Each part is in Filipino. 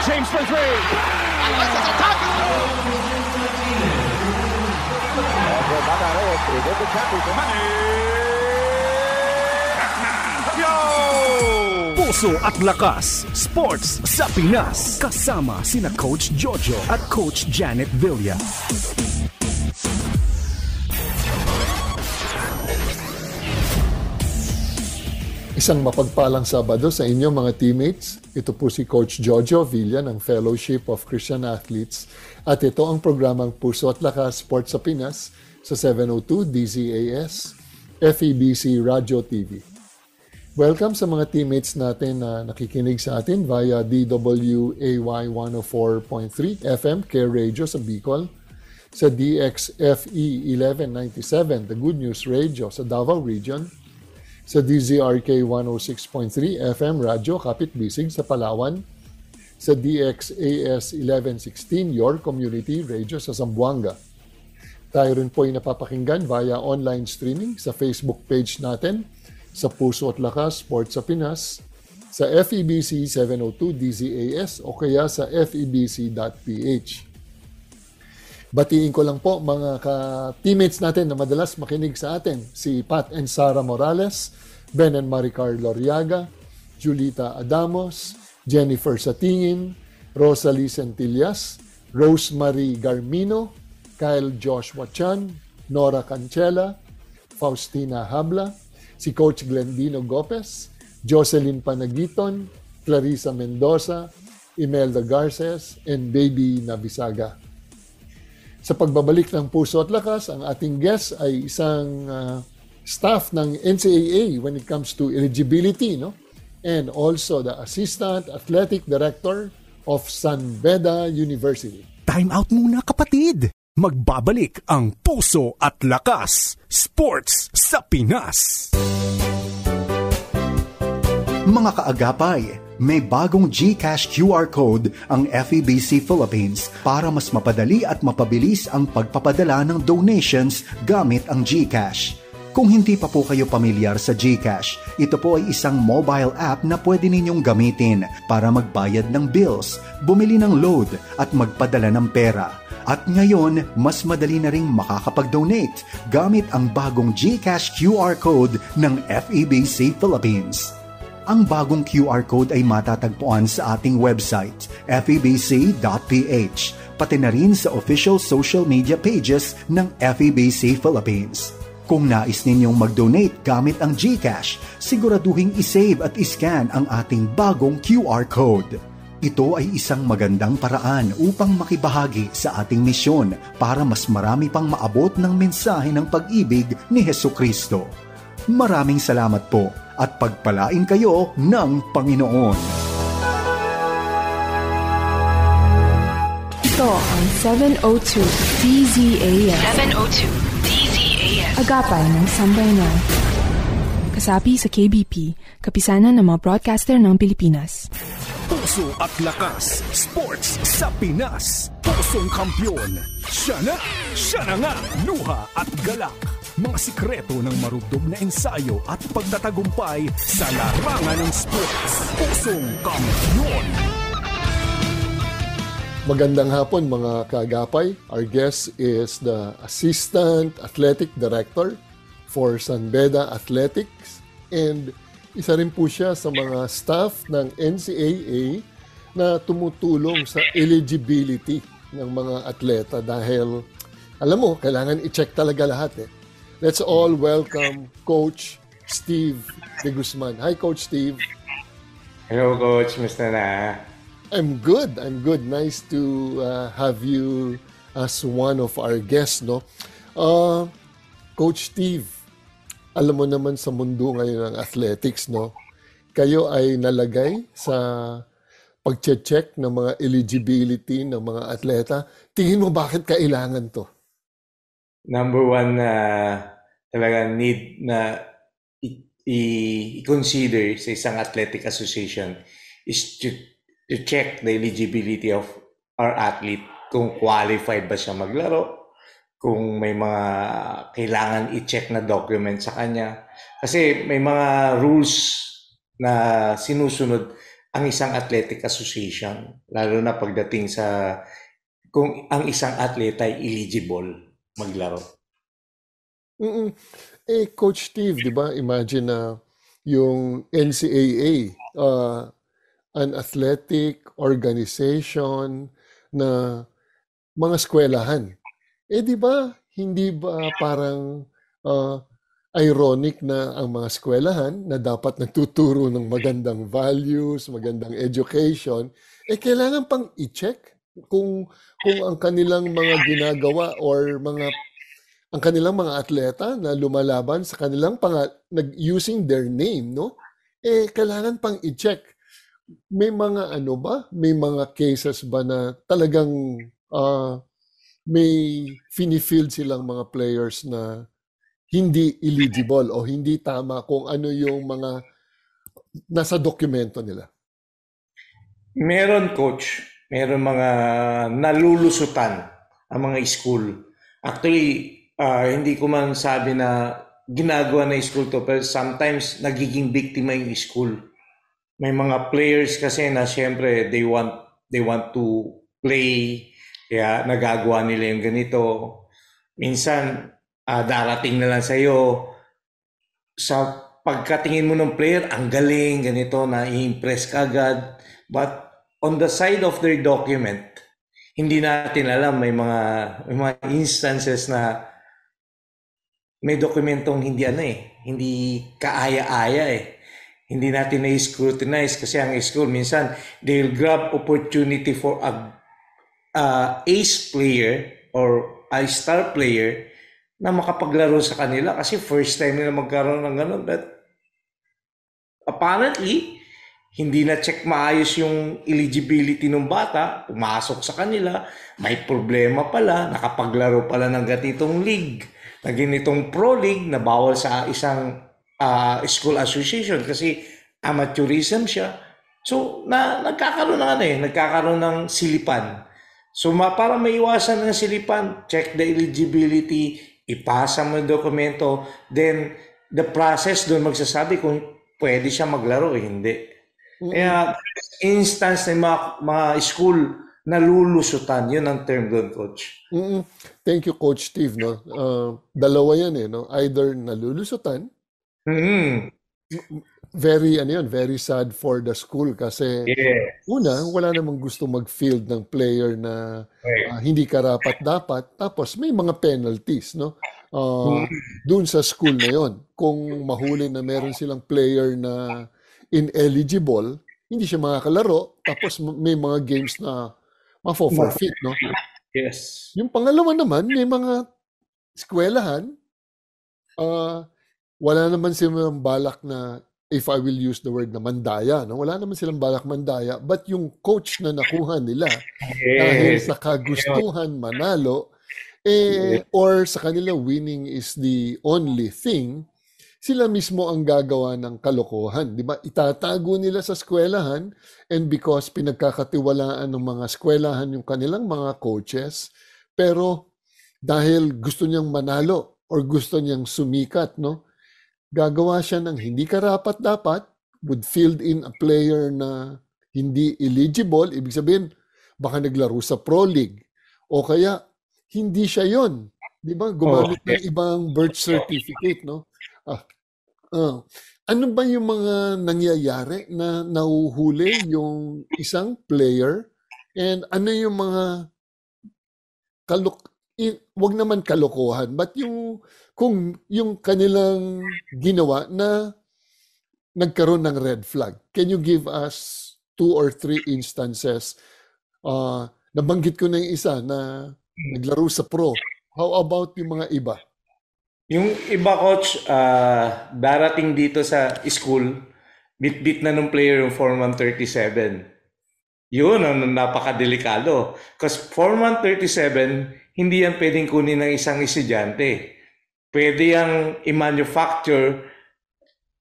James for three. Puso at Lakas, Sports sa Pinas. Kasama sina Coach Jojo at Coach Janet Villa. Isang mapagpalang Sabado sa inyo mga teammates. Ito po si Coach Jojo Villa ng Fellowship of Christian Athletes at ito ang programang Puso at Lakas Sports sa Pinas sa 702 DZAS, FEBC Radio TV. Welcome sa mga teammates natin na nakikinig sa atin via DWAY 104.3 FM Care Radio sa Bicol, sa DXFE 1197 The Good News Radio sa Davao Region, sa DZRK 106.3 FM Radyo Kapit Bisig sa Palawan, sa DXAS 1116 Your Community Radio sa Zamboanga. Tayo rin po ay napapakinggan via online streaming sa Facebook page natin, sa Puso at Lakas Sports sa Pinas, sa FEBC 702 DZAS o kaya sa febc.ph. Batiin ko lang po mga ka-teammates natin na madalas makinig sa atin, si Pat and Sara Morales, Ben and Maricar Loriaga, Julita Adamos, Jennifer Satingin, Rosalie Centillas, Rosemary Garmino, Kyle Joshua Chan, Nora Cancela, Faustina Habla, si Coach Glendino Gopez, Jocelyn Panagiton, Clarissa Mendoza, Imelda Garces, and Baby Nabisaga. Sa pagbabalik ng Puso at Lakas, ang ating guest ay isang staff ng NCAA when it comes to eligibility, no? And also the Assistant Athletic Director of San Beda University. Time out muna kapatid! Magbabalik ang Puso at Lakas Sports sa Pinas. Mga kaagapay, may bagong GCash QR code ang FEBC Philippines para mas mapadali at mapabilis ang pagpapadala ng donations gamit ang GCash. Kung hindi pa po kayo pamilyar sa GCash, ito po ay isang mobile app na pwede ninyong gamitin para magbayad ng bills, bumili ng load at magpadala ng pera. At ngayon, mas madali na ring makakapag-donate gamit ang bagong GCash QR code ng FEBC Philippines. Ang bagong QR code ay matatagpuan sa ating website, febc.ph, pati na rin sa official social media pages ng FEBC Philippines. Kung nais ninyong mag-donate gamit ang GCash, siguraduhin isave at iscan ang ating bagong QR code. Ito ay isang magandang paraan upang makibahagi sa ating misyon para mas marami pang maabot ng mensahe ng pag-ibig ni Hesukristo. Maraming salamat po at pagpalain kayo ng Panginoon. Ito ang 702 DZAS. 702 DZAS. Agapay ng Sambayanan. Kasapi sa KBP, kapisanan ng mga broadcaster ng Pilipinas. Puso at Lakas Sports sa Pinas. Pusong kampiyon. Siya na nga, luha at galak. Mga sikreto ng marubdob na ensayo at pagtatagumpay sa larangan ng sports. Pusong kampiyon. Magandang hapon mga kaagapay. Our guest is the Assistant Athletic Director for San Beda Athletics and isa rin po siya sa mga staff ng NCAA na tumutulong sa eligibility ng mga atleta dahil alam mo, kailangan i-check talaga lahat eh. Let's all welcome Coach Steve De Guzman. Hi, Coach Steve. Hello, Coach. Musta na? I'm good. Nice to have you as one of our guests, no? Coach Steve, alam mo naman sa mundo ngayon ng athletics, no? Kayo ay nalagay sa pag-check ng mga eligibility ng mga atleta. Tingin mo bakit kailangan to? Number one na talaga need na i-consider sa isang athletic association is to check the eligibility of our athlete, kung qualified ba siya maglaro, kung may mga kailangan i-check na document sa kanya. Kasi may mga rules na sinusunod ang isang athletic association, lalo na pagdating sa kung ang isang atleta ay eligible maglaro. Mm-mm. Coach Steve, di ba, imagine na yung NCAA, an athletic organization na mga eskwelahan. Di ba, hindi ba parang ironic na ang mga eskwelahan na dapat nagtuturo ng magandang values, magandang education, kailangan pang i-check kung ang kanilang mga ginagawa or ang kanilang mga atleta na lumalaban sa kanilang using their name, no? Kailangan pang i-check. May mga may mga cases ba na talagang may fini-field silang mga players na hindi eligible o hindi tama kung ano yung mga nasa dokumento nila? Meron, coach. Meron mga nalulusutan ang mga school. Actually, hindi ko man sabi na ginagawa na school to, pero sometimes nagiging biktima yung school. May mga players kasi na siyempre they want to play, kaya nagagawa nila yung ganito. Minsan, darating na lang sa'yo, sa pagkatingin mo ng player, ang galing, ganito, na-impress ka agad. But on the side of their document, hindi natin alam, may mga instances na may dokumentong hindi kaaya-aya Hindi natin na-scrutinize kasi ang school minsan they'll grab opportunity for a ace player or a star player na makapaglaro sa kanila kasi first time nila magkaroon ng ganun. But apparently, hindi na check maayos yung eligibility ng bata, pumasok sa kanila, may problema pala, nakapaglaro pala ng ganitong league, na ganitong pro league na bawal sa isang school association kasi amateurism siya. So, nagkakaroon ng silipan. So, para maiwasan ng silipan, check the eligibility, ipasa mo yung dokumento, then the process doon magsasabi kung pwede siya maglaro o hindi. Kaya, instance ng mga school nalulusutan, yun ang term doon, coach. Thank you, Coach Steve. No? Dalawa yan no? Either nalulusutan, very sad for the school kasi una, wala namang gusto mag-field ng player na hindi karapat-dapat, tapos may mga penalties, no? Doon sa school na yon. Kung mahuli na meron silang player na ineligible, hindi siya makakalaro, tapos may mga games na ma-forfeit, no? Yes. Yung pangalawa naman, may mga eskwelahan, wala naman silang balak na, if I will use the word na mandaya, no? Wala naman silang balak mandaya, but yung coach na nakuha nila, dahil sa kagustuhan manalo, or sa kanila winning is the only thing, sila mismo ang gagawa ng kalokohan. Di ba? Itatago nila sa eskwelahan, and because pinagkakatiwalaan ng mga eskwelahan yung kanilang mga coaches, pero dahil gusto niyang manalo or gusto niyang sumikat, no? Gagawa siya ng hindi karapat-dapat, would field in a player na hindi eligible, ibig sabihin, baka naglaro sa Pro League. O kaya, hindi siya yon, di ba? Gumamit ng ibang birth certificate, no? Ano ba yung mga nangyayari na nahuhuli yung isang player, and ano yung mga wag naman kalokohan, but kung yung kanilang ginawa na nagkaroon ng red flag. Can you give us 2 or 3 instances? Nabanggit ko na yung isa na naglaro sa pro. How about yung mga iba? Yung iba, coach, darating dito sa school, bit-bit na ng player yung Form 137. Yun ang napakadelikado. Because Form 137, hindi yan pwedeng kunin ng isang estudyante. Pwede yang i-manufacture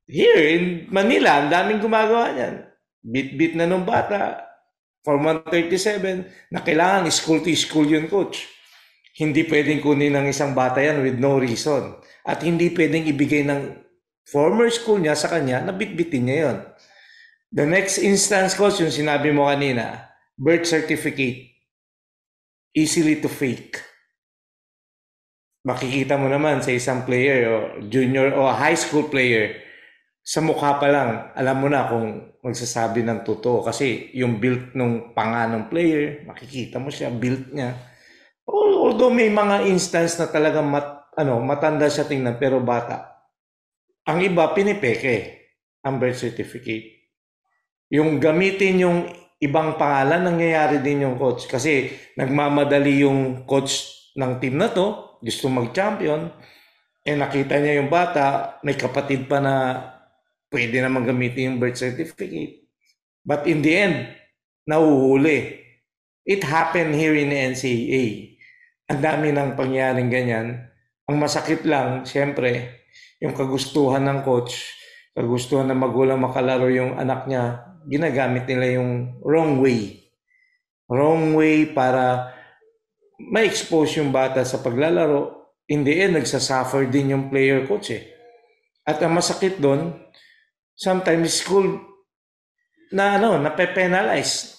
here in Manila. Ang daming gumagawa niyan. Bit-bit na ng bata. Form 137, na kailangan school to school yun, coach. Hindi pwedeng kunin ng isang bata yan with no reason. At hindi pwedeng ibigay ng former school niya sa kanya na bit-bitin niya yun. The next instance, coach, yung sinabi mo kanina, birth certificate, easily to fake. Makikita mo naman sa isang player o junior o high school player, sa mukha pa lang, alam mo na kung magsasabi ng totoo. Kasi yung build ng panga ng player, makikita mo siya, build niya. Although may mga instance na talagang matanda siya tingnan pero bata. Ang iba, pinipeke ang birth certificate. Yung gamitin yung ibang pangalan, nangyayari din yung coach. Kasi nagmamadali yung coach ng team na to, gusto mag-champion, nakita niya yung bata, may kapatid pa na pwede naman gamitin yung birth certificate. But in the end, nahuhuli. It happened here in the NCAA. Ang dami ng pangyaring ganyan. Ang masakit lang, siyempre, yung kagustuhan ng coach, kagustuhan ng magulang makalaro yung anak niya, ginagamit nila yung wrong way. Wrong way para ma-expose yung bata sa paglalaro. In the end, nagsasuffer din yung player coach eh. At ang masakit doon, sometimes school na nape-penalize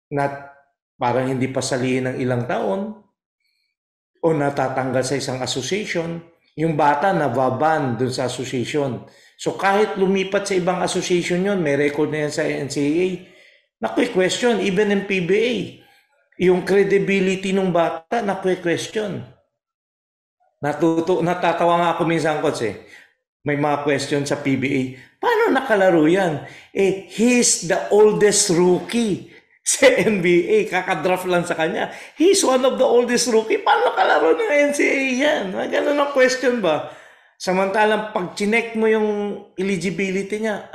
na parang hindi pasalihin ng ilang taon o natatanggal sa isang association. Yung bata nababan dun sa association. So kahit lumipat sa ibang association yun, may record na yan sa NCAA, question even in PBA. Yung credibility ng bata, question. Natatawa nga ako minsan, coach eh. May mga question sa PBA. Paano nakalaro yan? He's the oldest rookie sa NBA. Kakadraft lang sa kanya. He's one of the oldest rookie. Paano nakalaro ng NCAA yan? Ganun ang question ba? Samantalang pag chinek mo yung eligibility niya,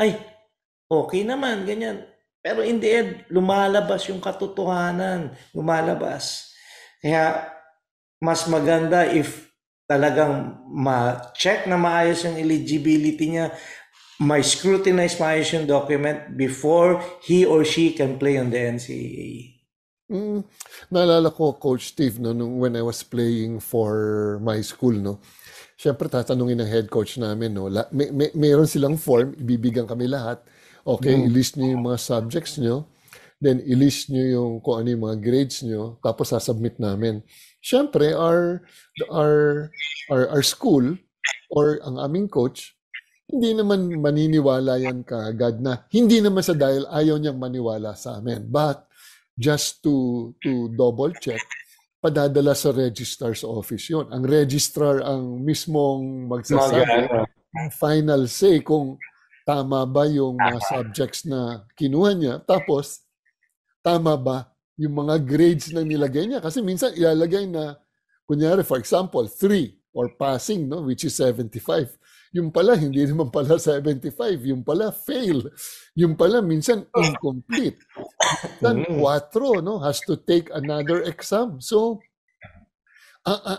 okay naman, ganyan. Pero in the end, lumalabas yung katotohanan. Lumalabas. Kaya mas maganda if talagang ma-check na maayos yung eligibility niya, may scrutinize maayos yung document before he or she can play on the NCAA. Naalala ko, Coach Steve, when I was playing for my school, syempre tatanungin ng head coach namin, mayroon silang form, ibibigyan kami lahat. Okay, i-list nyo yung mga subjects nyo, then i-list nyo yung kung ano yung mga grades nyo, tapos sasubmit namin. Syempre, our school or ang aming coach, hindi naman maniniwala yan kaagad na. Hindi naman sa dahil ayaw niyang maniwala sa amin. But just to double check, padadala sa registrar's office yun. Ang registrar ang mismong magsasabi, ang final say kung tama ba yung mga subjects na kinuha niya. Tapos, tama ba yung mga grades na nilagay niya? Kasi minsan ilalagay na, kunyari, for example, 3 or passing, which is 75. Yung pala, hindi naman pala 75. Yung pala, fail. Yung pala, minsan, incomplete. Then, 4, has to take another exam. So,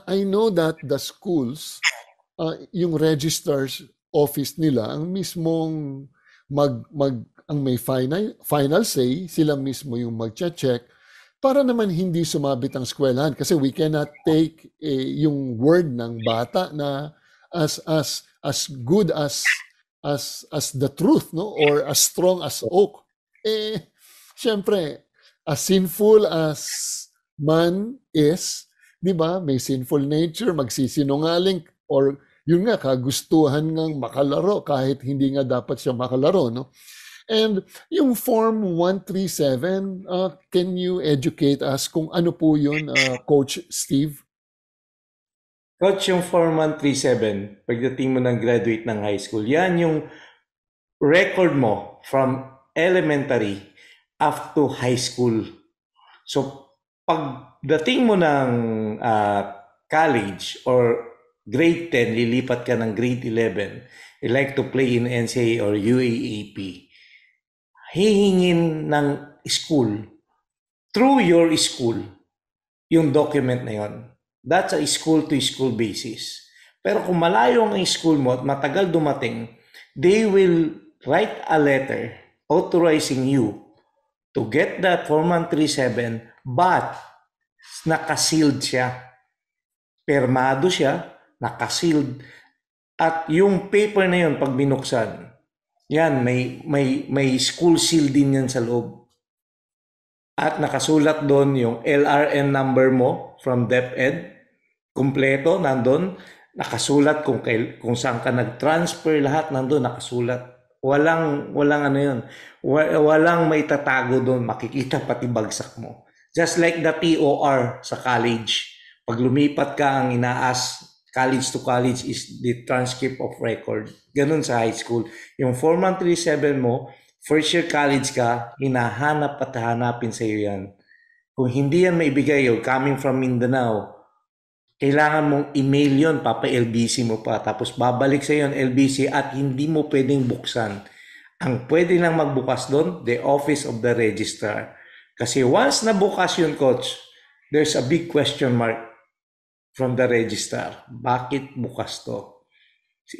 I know that the schools, yung registrar's office nila, ang mismong ang may final say, sila mismo yung magcha-check, para naman hindi sumabit ang eskwelahan. Kasi we cannot take yung word ng bata na as good as the truth, or as strong as oak. Siyempre, as sinful as man is, di ba, may sinful nature, magsisinungaling, or yun nga, kagustuhan ngang makalaro kahit hindi nga dapat siya makalaro, And yung Form 137, can you educate us kung ano po yun, Coach Steve? Coach, yung Form 137, pagdating mo ng graduate ng high school, yan yung record mo from elementary up to high school. So, pagdating mo ng college or grade 10, lilipat ka ng grade 11, you like to play in NCAA or UAAP, hihingin ng school, through your school, yung document na yon. That's a school-to-school basis. Pero kung malayo ang school mo at matagal dumating, they will write a letter authorizing you to get that Form 137, but nakasealed siya. Permado siya, nakasealed. At yung paper na yun, pag binuksan, Yan, may school seal din yan sa loob. At nakasulat doon yung LRN number mo from DepEd. Kumpleto, nandun. Nakasulat kung saan ka nag-transfer, lahat nandun, nakasulat. Walang ano yun. Walang may tatago doon. Makikita pati bagsak mo. Just like the TOR sa college. Pag lumipat ka, ang inaas, college to college is the transcript of record. Ganun sa high school. Yung Form 137 mo, first year college ka, hinahanap at hanapin sa iyo yan. Kung hindi yan maibigay, you're coming from Mindanao, kailangan mong email yon, papa-LBC mo pa, tapos babalik sa iyo LBC at hindi mo pwedeng buksan. Ang pwede lang magbukas doon, the office of the registrar. Kasi once nabukas yun, coach, there's a big question mark from the registrar. Bakit bukas to?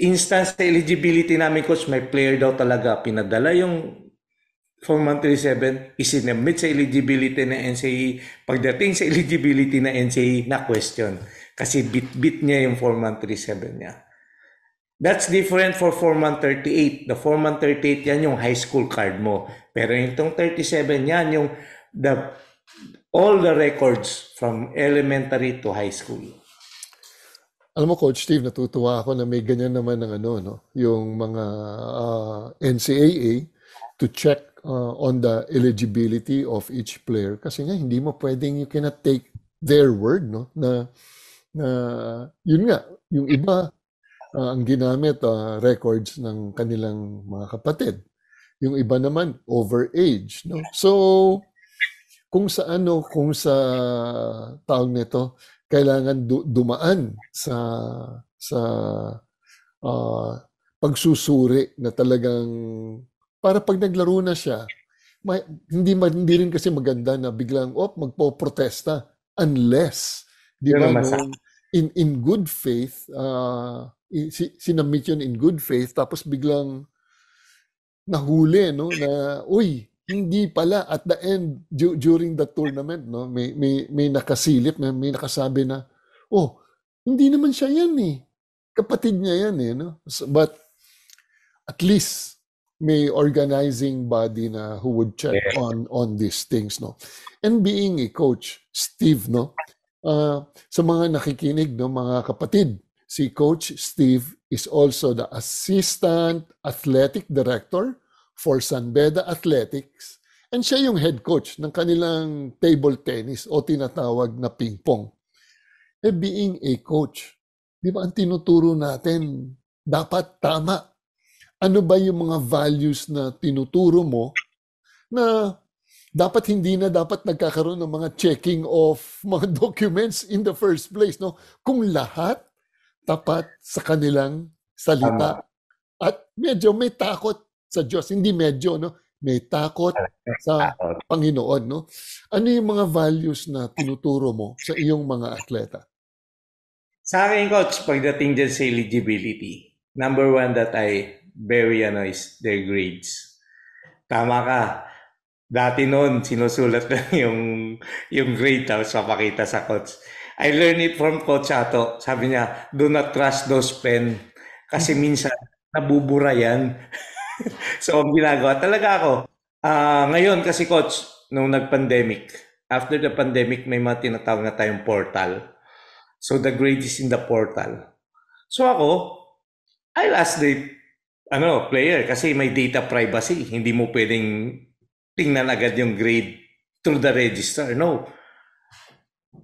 Instance sa eligibility namin, coach, may player daw talaga. Pinadala yung Form 137, isinamit sa eligibility na NCAA. Pagdating sa eligibility na NCAA, na question. Kasi bit niya yung Form 137 niya. That's different for Form 138. The Form 138, yan yung high school card mo. Pero itong 37, yan yung all the records from elementary to high school. Alam mo, Coach Steve, natutuwa ako na may ganyan naman ng yung mga NCAA to check on the eligibility of each player. Kasi nga, hindi mo pwedeng, you cannot take their word, na yun nga, yung iba, ang ginamit, records ng kanilang mga kapatid. Yung iba naman, overage, no? So, kung sa tawag nito, kailangan dumaan sa pagsusuri na talagang para pag naglaro na siya, hindi rin kasi maganda na biglang magpo-protesta unless, di ba, in good faith, sinamit yun in good faith, tapos biglang nahuli, no, na hindi pala at the end during the tournament, no, may nakasilip, may nakasabi na, hindi naman siya yan kapatid niya yan no. But at least may organizing body na who would check on these things, no. And being a coach, Steve, no, sa mga nakikinig, no, mga kapatid, si Coach Steve is also the Assistant Athletic Director for San Beda Athletics, and siya yung head coach ng kanilang table tennis o tinatawag na ping pong. Being a coach, di ba ang tinuturo natin, dapat tama. Ano ba yung mga values na tinuturo mo na dapat hindi na dapat nagkakaroon ng mga checking of mga documents in the first place, no? Kung lahat tapat sa kanilang salita at medyo may takot sa Diyos, hindi medyo, no? May takot sa Panginoon, no? Ano yung mga values na tinuturo mo sa iyong mga atleta? Sa akin, Coach, pagdating dyan sa eligibility, number one that I very is their grades. Tama ka. Dati noon, sinusulat lang yung grade tapos papakita sa coach. I learned it from Coach Ato. Sabi niya, do not trust those pen kasi minsan nabubura yan. So, ang ginagawa talaga ako. Ngayon kasi, Coach, nung nag-pandemic, after the pandemic, may mga tinatawag na tayong portal. So, the grade is in the portal. So, ako, I'll ask the player kasi may data privacy. Hindi mo pwedeng tingnan agad yung grade through the register. No.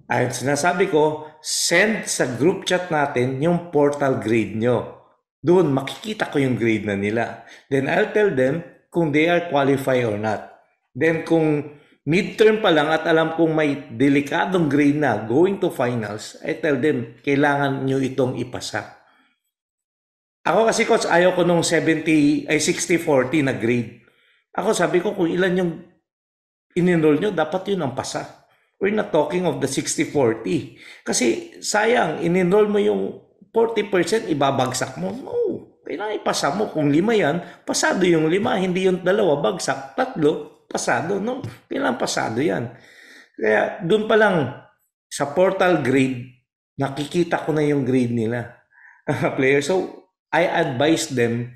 At sinasabi ko, send sa group chat natin yung portal grade nyo. Doon, makikita ko yung grade na nila. Then, I'll tell them kung they are qualified or not. Then, kung midterm pa lang at alam kong may delikadong grade na going to finals, I tell them, kailangan nyo itong ipasa. Ako kasi, Coach, ayaw ko nung 60-40 na grade. Ako sabi ko, kung ilan yung in-enroll nyo, dapat yun ang pasa. We're not talking of the 60-40. Kasi sayang, in-enroll mo yung 40%, ibabagsak mo. No, kailangan ipasa mo. Kung 5 yan, pasado yung 5. Hindi yung 2, bagsak. 3, pasado. No, kailangan pasado yan. Kaya doon pa lang, sa portal grade, nakikita ko na yung grade nila. Player. So, I advise them,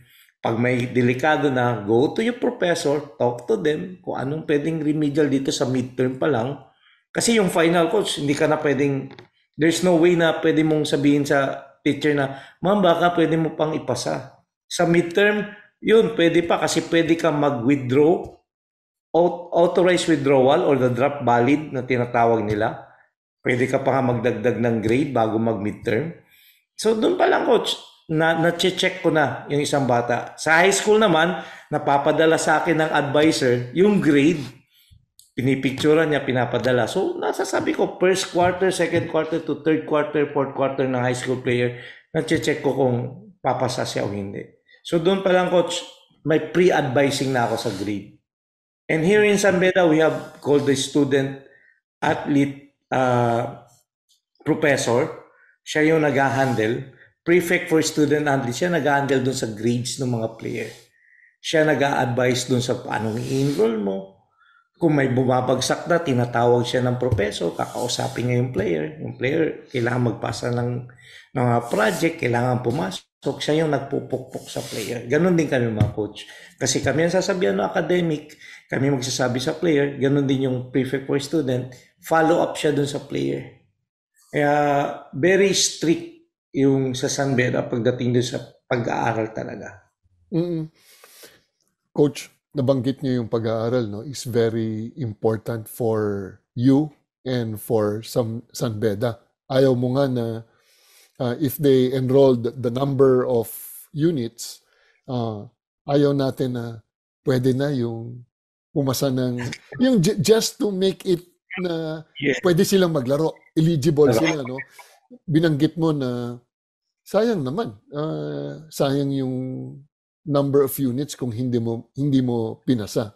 Pag may delikado na, go to your professor, talk to them kung anong pwedeng remedial dito sa midterm pa lang. Kasi yung final coach, hindi ka na pwedeng, there's no way na pwede mong sabihin sa teacher na, ma'am, baka pwede mo pang ipasa. Sa midterm, yun, pwede pa kasi pwede ka mag-withdraw, authorized withdrawal or the drop valid na tinatawag nila. Pwede ka pa nga magdagdag ng grade bago mag-midterm. So doon pa lang coach, na-check ko na yung isang bata. Sa high school naman, napapadala sa akin ng advisor yung grade. Pinipicturean niya, pinapadala. So nasasabi ko, first quarter, second quarter to third quarter, fourth quarter ng high school player, na-check ko kung papasa siya o hindi. So doon pa lang coach, may pre-advising na ako sa grade. And here in San Beda, we have called the student athlete professor. Siya yung nag-handle. Prefect for student athlete, siya nag-handle dun sa grades ng mga player. Siya nag-a-advise dun sa paano i-enroll mo. Kung may bumabagsak na, tinatawag siya ng professor, kakausapin niya yung player. Yung player, kailangan magpasa ng project, kailangan pumasok. Siya yung nagpupukpok sa player. Ganon din kami mga coach. Kasi kami ang sasabihan ng academic, kami magsasabi sa player, ganon din yung prefect for student, follow up siya dun sa player. Kaya very strict yung sa San Beda pagdating doon sa pag-aaral talaga. Coach, nabanggit niyo yung pag-aaral, no, is very important for you and for San Beda. Ayaw mo nga na if they enrolled the number of units, ayaw natin na pwede na yung pumasa ng yung just to make it na pwede silang maglaro, eligible sila, no? Binanggit mo na sayang naman, sayang yung number of units kung hindi mo pinasa.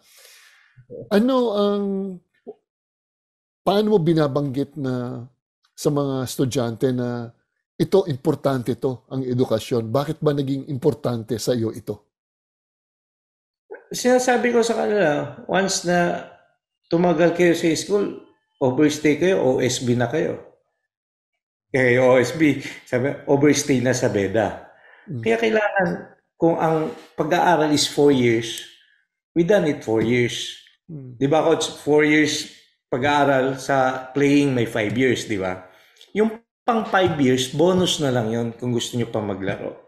Paano mo binabanggit na sa mga estudyante na ito, importante to, ang edukasyon? Bakit ba naging importante sa iyo ito? Sinasabi ko sa kanila, once na tumagal kayo sa school, overstay kayo, OSB na kayo. Kaya OSB, sabi, overstay na sa Beda. Kaya kailangan, kung ang pag-aaral is 4 years, we done it 4 years. Di ba coach, 4 years pag-aaral, sa playing may 5 years, di ba? Yung pang 5 years, bonus na lang yun kung gusto nyo pa maglaro.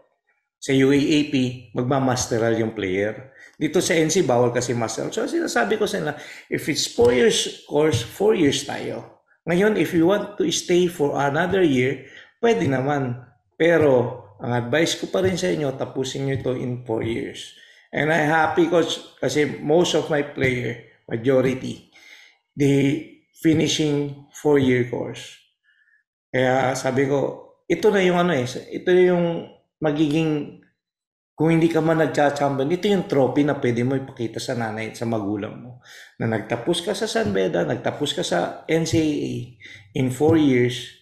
Sa UAAP, magmamasteral yung player. Dito sa NC, bawal kasi masteral. So sinasabi ko sa nila, if it's 4 years course, 4 years tayo. Ngayon, if you want to stay for another year, pwede naman. Pero, ang advice ko pa rin sa inyo, tapusin nyo ito in 4 years. And I'm happy kasi most of my player, majority, they finishing 4-year course. Kaya sabi ko, ito na yung ito yung magiging, kung hindi ka man nagtsatsamban, ito yung trophy na pwede mo ipakita sa nanay at sa magulang mo. Na nagtapos ka sa San Beda, nagtapos ka sa NCAA in 4 years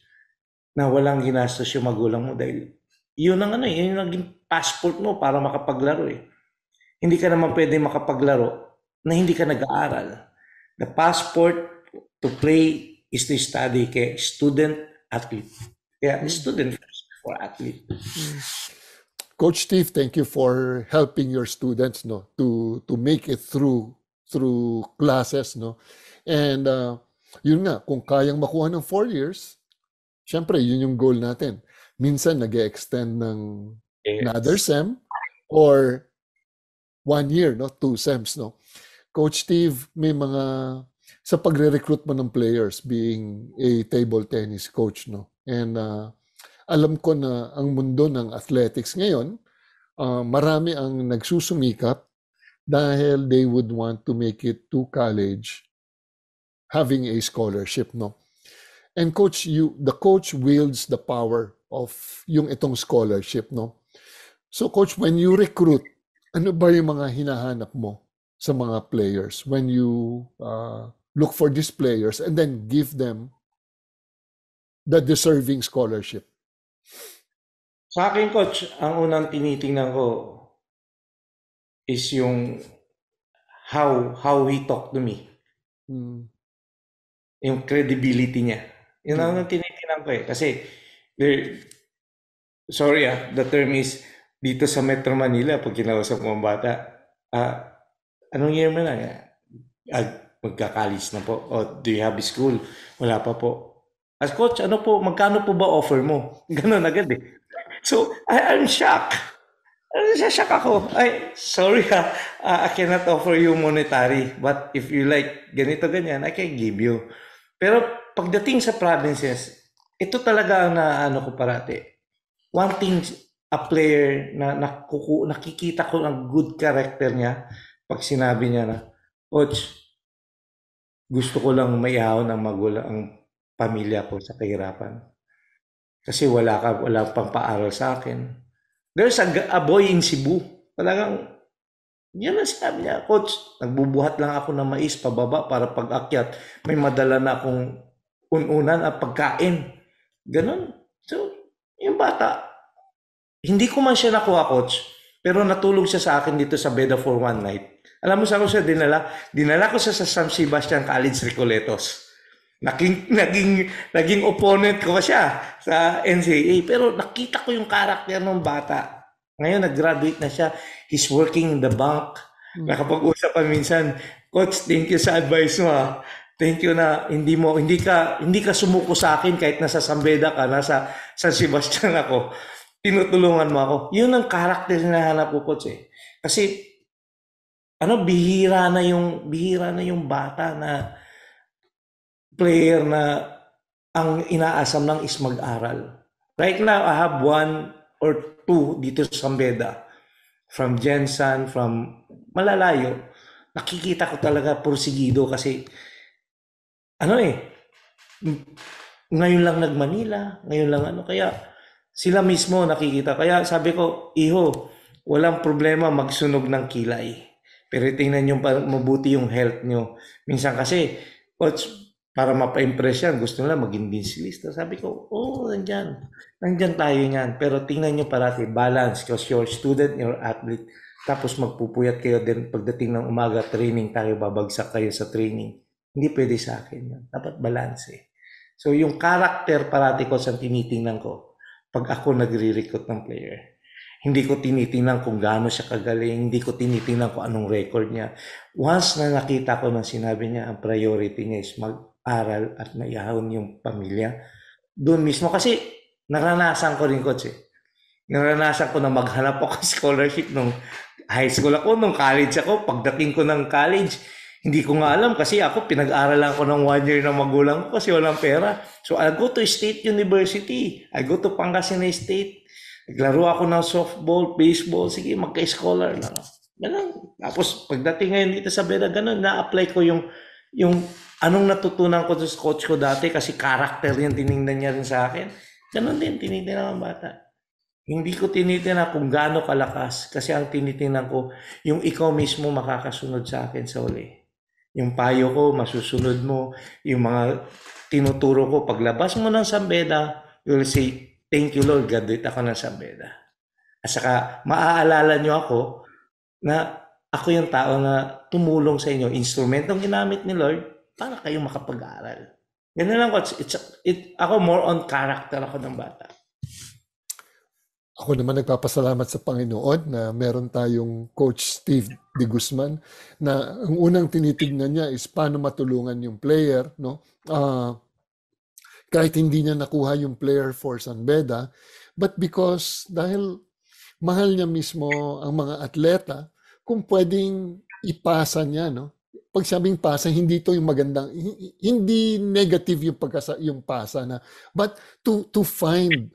na walang ginastos yung magulang mo dahil yun ang yun yung naging passport mo para makapaglaro eh. Hindi ka naman pwede makapaglaro na hindi ka nag-aaral. The passport to play is to study kaya student athlete. Kaya student first for athlete. Coach Steve, thank you for helping your students, no, to make it through classes, no. And yun nga, kung kayang makuha ng 4 years, syempre yun yung goal natin. Minsan nag-extend ng another SEM or 1 year, no, 2 SEMs, no. Coach Steve, may mga sa pagre-recruit mo ng players being a table tennis coach, no. And alam ko na ang mundo ng athletics ngayon, marami ang nagsusumikap dahil they would want to make it to college having a scholarship, no? And coach, the coach wields the power of yung itong scholarship, no? So coach, when you recruit, ano ba yung mga hinahanap mo sa mga players when you look for these players and then give them the deserving scholarship? Sa akin, coach, ang unang tinitingnan ko is yung how he talk to me. Yung credibility niya. Yun ang tinitingnan ko eh. Kasi, the term is, dito sa Metro Manila, pag kinausap mo ang bata, anong year mo na? Magka-college na po. O, do you have school? Wala pa po. As coach, magkano po ba offer mo? Ganun agad eh. So, I'm shocked. Shock ako. Sorry I cannot offer you monetary. But if you like ganito, ganyan, I can give you. Pero pagdating sa provinces, ito talaga ang naano ko parati. Wanting a player na nakikita ko ang good character niya pag sinabi niya na, Coach, gusto ko lang maihaw ng magulang ang pamilya ko sa kahirapan. Kasi wala pang paaral sa akin. There's a boy in Cebu. Talagang, yan ang sinabi niya, Coach, nagbubuhat lang ako ng mais pababa para pag-akyat. May madala na akong ununan at pagkain. Ganon. So, yung bata, hindi ko man siya nakuha, Coach, pero natulog siya sa akin dito sa Beda for one night. Alam mo saan ko siya dinala? Dinala ko siya sa San Sebastian College Recoletos. Naging opponent ko siya sa NCAA. Pero nakita ko yung karakter ng bata. Ngayon, nag-graduate na siya. He's working in the bank. Nakapag-usap pa minsan, Coach, thank you sa advice mo. Thank you na hindi ka sumuko sa akin kahit nasa Sambeda ka, nasa San Sebastian ako. Tinutulungan mo ako. Yun ang karakter na hinahanap ko, Coach eh. Kasi bihira na yung bata na player na ang inaasam lang is mag-aral. Right now, I have 1 or 2 dito sa Sambeda. From Jensen, from malalayo. Nakikita ko talaga porsigido kasi ngayon lang nag-Manila, ngayon lang kaya sila mismo nakikita. Kaya sabi ko, Iho, walang problema magsunog ng kilay. Pero tingnan nyo mabuti yung health nyo. Minsan kasi, Coach, para mapa-impress yan, gusto nila maging vinculista. Sabi ko, nandyan tayo yan. Pero tingnan nyo parati, balance, because you're student, you're athlete. Tapos magpupuyat kayo din pagdating ng umaga, training tayo, babagsak kayo sa training. Hindi pwede sa akin yan. Dapat balance eh. So yung character parati ko sa tinitingnan ko, pag ako nagre-recruit ng player. Hindi ko tinitingnan kung gaano siya kagaling, hindi ko tinitingnan kung anong record niya. Once na nakita ko na sinabi niya, ang priority niya is mag-aral at maihahon yung pamilya, doon mismo, kasi naranasan ko rin, Coach eh. Naranasan ko na maghanap ako scholarship nung high school ako, nung college ako. Pagdating ko ng college, hindi ko nga alam kasi ako pinag-aralan ko ng 1 year ng magulang ko kasi walang pera. So I go to State University. I go to Pangasinan State. Naglaro ako ng softball, baseball. Sige, magka-scholar lang. Ganun. Tapos pagdating ngayon dito sa Beda, ganun, na-apply ko yung anong natutunan ko sa coach ko dati kasi character yung tinignan niya rin sa akin. Ganun din, tinitingnan ng bata. Hindi ko tinitingnan kung gaano kalakas kasi ang tinitingnan ko, yung ikaw mismo makakasunod sa akin sa uli. Yung payo ko, masusunod mo. Yung mga tinuturo ko, paglabas mo ng Sambeda, you'll say, thank you Lord, graduate ako ng Sambeda. At saka, maaalala nyo ako na ako yung tao na tumulong sa inyo. Instrumentong ginamit ni Lord para kayong makapag-aaral. Ganun lang, Coach. Ako more on character ako ng bata. Ako naman nagpapasalamat sa Panginoon na meron tayong Coach Steve De Guzman na ang unang tinitignan niya is paano matulungan yung player, no? Kahit hindi niya nakuha yung player for San Beda, but because dahil mahal niya mismo ang mga atleta, kung pwedeng ipasa niya, no? Pag sabing pasa, hindi ito yung magandang, hindi negative yung pasa na, but to find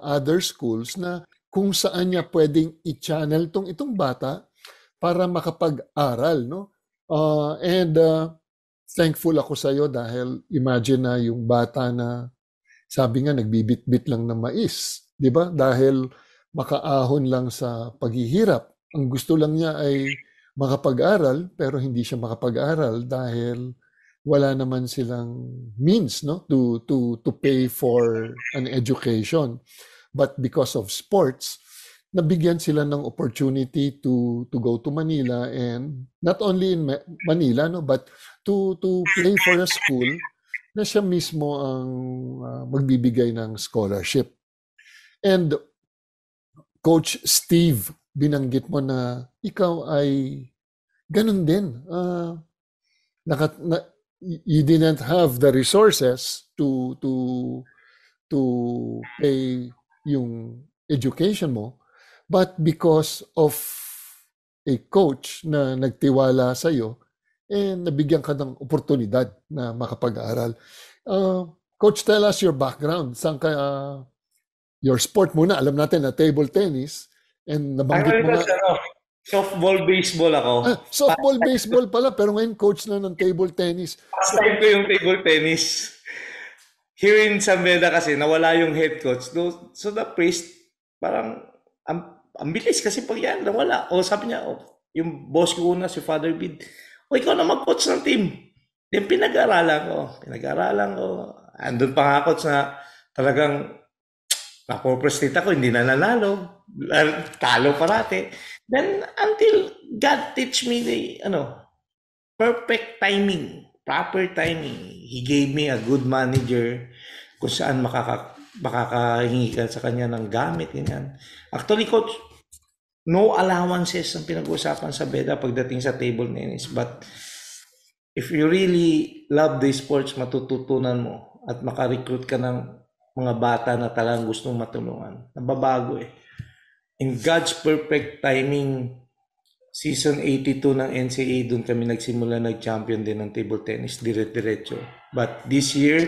other schools na kung saan niya pwedeng i-channel itong bata para makapag-aral, no? Thankful ako sa iyo dahil imagine na yung bata na sabi nga nagbibit-bit lang ng mais, 'di ba? Dahil makaahon lang sa paghihirap. Ang gusto lang niya ay makapag-aral, pero hindi siya makapag-aral dahil wala naman silang means, no, to pay for an education. But because of sports, nabigyan sila ng opportunity to go to Manila, and not only in Manila, no, but to play for a school na siya mismo ang magbibigay ng scholarship. And Coach Steve, binanggit mo na ikaw ay ganun din. You didn't have the resources to pay yung education mo, but because of a coach na nagtiwala sa iyo, nabigyan ka ng oportunidad na makapag-aral. Coach, tell us your background. Saan ka, your sport muna, alam natin na table tennis, and nabanggit mo na... Softball, baseball ako. Softball, baseball pala, pero ngayon coach na ng table tennis. Pastime ko yung table tennis. Here in San Beda kasi, nawala yung head coach. So the priest, parang, ang bilis kasi pag yan, nawala. O sabi niya, yung boss ko una, si Father Bid, ikaw na mag-coach ng team. Then pinag-aralan ko. Andun pa nga coach na talagang napoprestita ko, hindi na nanalo. Talo parate. Then, until God teach me the, perfect timing, proper timing. He gave me a good manager kung saan makakahingi ka sa kanya ng gamit, ganyan. Actually, coach, no allowances ang pinag-uusapan sa Beda pagdating sa table tennis. But, if you really love the sports, matututunan mo at makarecruit ka ng mga bata na talagang gustong matulungan. Nababago In God's perfect timing, season 82 ng NCAA, doon kami nagsimula, nag-champion din ng table tennis, dire-diretso. But this year,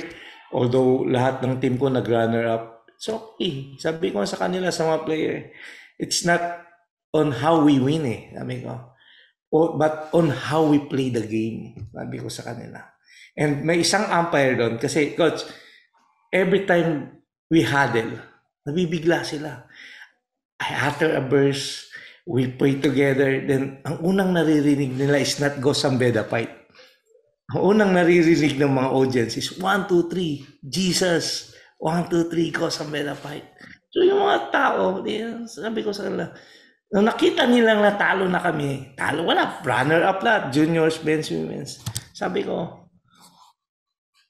although lahat ng team ko nag-runner-up, it's okay. Sabi ko sa kanila, sa mga player, it's not on how we win sabi ko. But on how we play the game, sabi ko sa kanila. And may isang umpire doon, kasi coach, every time we huddle, nabibigla sila. After a burst, we pray together. Then, ang unang naririnig nila is not go San Beda fight. Ang unang naririnig ng mga audience is 1, 2, 3, Jesus. 1, 2, 3, go San Beda fight. So, yung mga tao, sabi ko sa kanila, nung nakita nilang natalo na kami, wala, runner-up lahat, juniors, men's, women's. Sabi ko,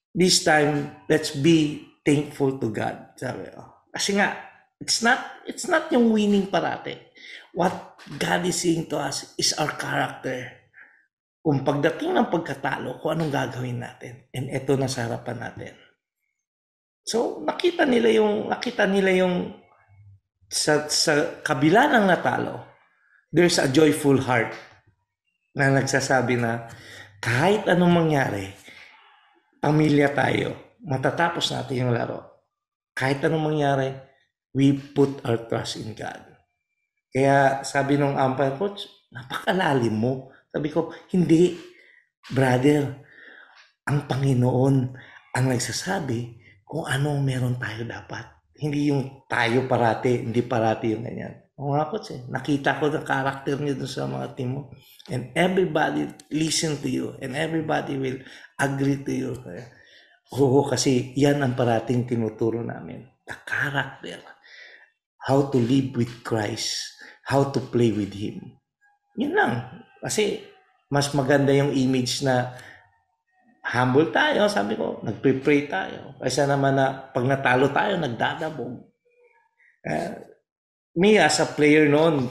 this time, let's be thankful to God. Sabi ko. Kasi nga, it's not yung winning parate. What God is saying to us is our character. Kung pagdating ng pagkatalo, kung anong gagawin natin. And eto na sa harapan natin. So, nakita nila yung sa kabila ng natalo, there's a joyful heart na nagsasabi na kahit anong mangyari, pamilya tayo, matatapos natin yung laro. Kahit anong mangyari, we put our trust in God. Kaya sabi nung umpire, coach, napakalalim mo. Sabi ko, hindi, brother, ang Panginoon ang nagsasabi kung anong meron tayo dapat. Hindi yung tayo parati, hindi parati yung ganyan. O nga coach, nakita ko ng karakter niyo dun sa mga team mo. And everybody listen to you and everybody will agree to you. Oo, kasi yan ang parating tinuturo namin. The character. How to live with Christ, how to play with Him. Yun lang. Kasi mas maganda yung image na humble tayo, sabi ko, nagpe-pray tayo. Kaysa naman na pag natalo tayo, nagdadabog. Me as a player noon,